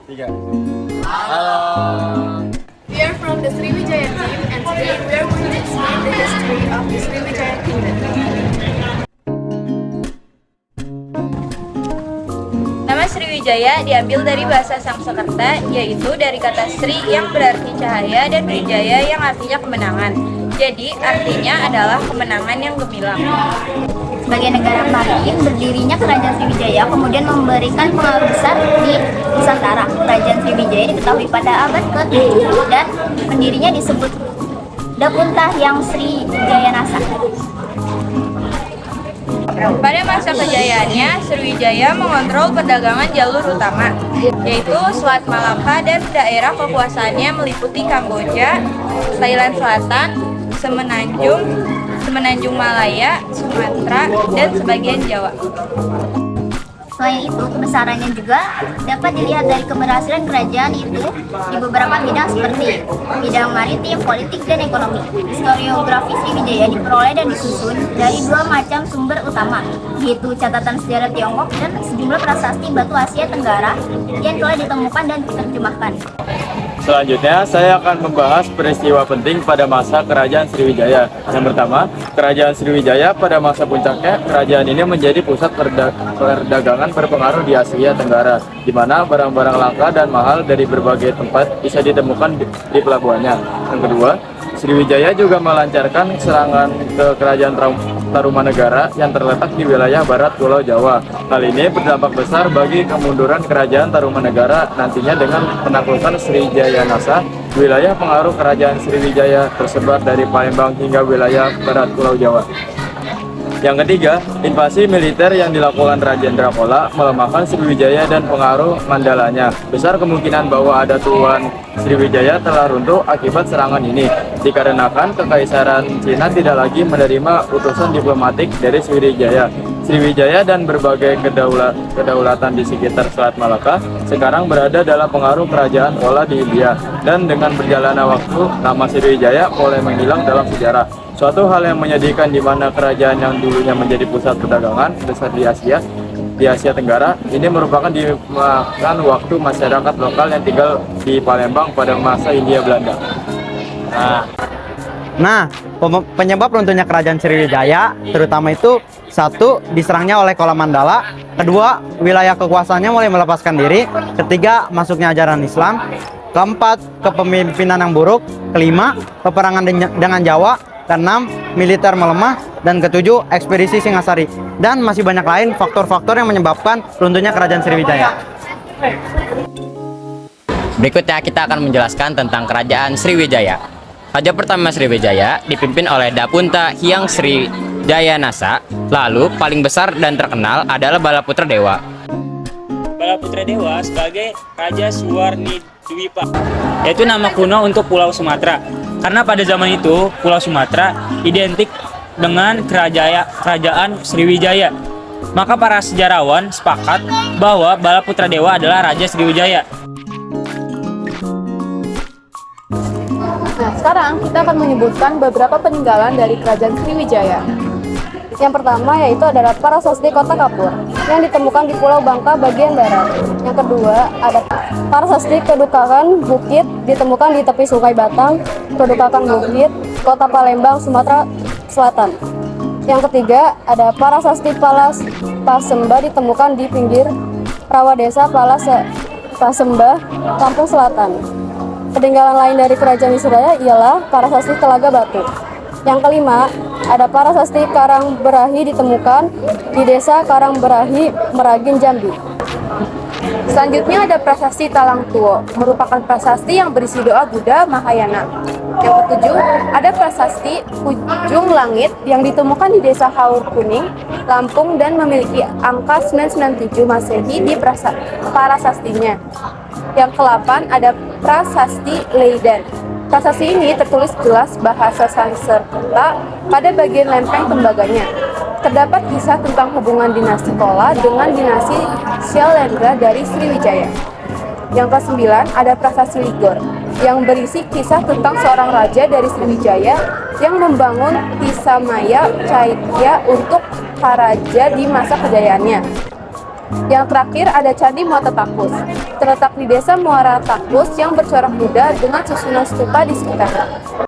Tiga. Halo. We are from the Sriwijaya team and today we are going to explain the history of the Sriwijaya Kingdom. Nama Sriwijaya diambil dari bahasa Sanskerta, yaitu dari kata Sri yang berarti cahaya dan Wijaya yang artinya kemenangan. Jadi artinya adalah kemenangan yang gemilang. Sebagai negara maritim, berdirinya Kerajaan Sriwijaya kemudian memberikan pengaruh besar di Nusantara. Kerajaan Sriwijaya diketahui pada abad ke-7 dan pendirinya disebut Dapunta Hyang Sri Jayanasa. Pada masa kejayaannya, Sriwijaya mengontrol perdagangan jalur utama, yaitu Selat Malaka dan daerah kekuasaannya meliputi Kamboja, Thailand Selatan, Semenanjung Malaya, Sumatera, dan sebagian Jawa. Selain itu, kebesarannya juga dapat dilihat dari keberhasilan kerajaan itu di beberapa bidang seperti bidang maritim, politik, dan ekonomi. Historiografi Sriwijaya diperoleh dan disusun dari dua macam sumber utama, yaitu catatan sejarah Tiongkok dan sejumlah prasasti batu Asia Tenggara yang telah ditemukan dan diterjemahkan. Selanjutnya, saya akan membahas peristiwa penting pada masa Kerajaan Sriwijaya. Yang pertama, Kerajaan Sriwijaya pada masa puncaknya, kerajaan ini menjadi pusat perdagangan berpengaruh di Asia Tenggara, di mana barang-barang langka dan mahal dari berbagai tempat bisa ditemukan di pelabuhannya. Yang kedua, Sriwijaya juga melancarkan serangan ke Kerajaan Tarumanegara yang terletak di wilayah barat Pulau Jawa. Hal ini berdampak besar bagi kemunduran Kerajaan Tarumanegara nantinya dengan penaklukan Srijayanasa. Wilayah pengaruh Kerajaan Sriwijaya tersebar dari Palembang hingga wilayah barat Pulau Jawa. Yang ketiga, invasi militer yang dilakukan Raja Drakola melemahkan Sriwijaya dan pengaruh Mandalanya. Besar kemungkinan bahwa ada Tuan Sriwijaya telah runtuh akibat serangan ini, dikarenakan Kekaisaran Cina tidak lagi menerima utusan diplomatik dari Sriwijaya. Sriwijaya dan berbagai kedaulatan di sekitar Selat Malaka sekarang berada dalam pengaruh Kerajaan Chola di India, dan dengan berjalannya waktu, nama Sriwijaya mulai menghilang dalam sejarah. Suatu hal yang menyedihkan di mana kerajaan yang dulunya menjadi pusat perdagangan besar di Asia Tenggara, ini merupakan dimakan waktu masyarakat lokal yang tinggal di Palembang pada masa Hindia Belanda. Nah, penyebab runtuhnya Kerajaan Sriwijaya terutama itu satu, diserangnya oleh Chola Mandala. Kedua, wilayah kekuasaannya mulai melepaskan diri. Ketiga, masuknya ajaran Islam. Keempat, kepemimpinan yang buruk. Kelima, peperangan dengan Jawa. Keenam, militer melemah. Dan ketujuh, ekspedisi Singasari. Dan masih banyak lain faktor-faktor yang menyebabkan runtuhnya Kerajaan Sriwijaya. Berikutnya kita akan menjelaskan tentang Kerajaan Sriwijaya. Raja pertama Sriwijaya dipimpin oleh Dapunta Hyang Sri Jayanasa. Lalu paling besar dan terkenal adalah Balaputra Dewa. Balaputra Dewa sebagai Raja Suwarnidwipa, yaitu nama kuno untuk Pulau Sumatera. Karena pada zaman itu Pulau Sumatera identik dengan kerajaan Sriwijaya. Maka para sejarawan sepakat bahwa Balaputra Dewa adalah Raja Sriwijaya. Nah, sekarang kita akan menyebutkan beberapa peninggalan dari Kerajaan Sriwijaya. Yang pertama yaitu adalah Prasasti Kota Kapur yang ditemukan di Pulau Bangka bagian barat. Yang kedua ada Prasasti Kedukaan Bukit ditemukan di tepi Sungai Batang, Kedukaan Bukit, Kota Palembang, Sumatera Selatan. Yang ketiga ada Prasasti Palas Pasembah ditemukan di pinggir rawa desa Palas Pasembah, Lampung Selatan. Peninggalan lain dari Kerajaan Sriwijaya ialah Prasasti Telaga Batu. Yang kelima, ada Prasasti Karangberahi ditemukan di desa Karangberahi, Meragin, Jambi. Selanjutnya ada Prasasti Talang Tuo, merupakan prasasti yang berisi doa Buddha Mahayana. Yang ketujuh, ada Prasasti Ujung Langit yang ditemukan di desa Haur Kuning, Lampung dan memiliki angka 997 Masehi di prasastinya. Yang ke-8 ada Prasasti Leiden. Prasasti ini tertulis jelas bahasa Sanskerta pada bagian lempeng tembaganya. Terdapat kisah tentang hubungan dinasti Chola dengan dinasti Syailendra dari Sriwijaya. Yang ke-9 ada Prasasti Ligor yang berisi kisah tentang seorang raja dari Sriwijaya yang membangun Tisamaya Caitya untuk Karaja di masa kejayaannya. Yang terakhir ada Candi Muara Takus, terletak di desa Muara Takus yang bercorak muda dengan susunan stupa di sekitarnya.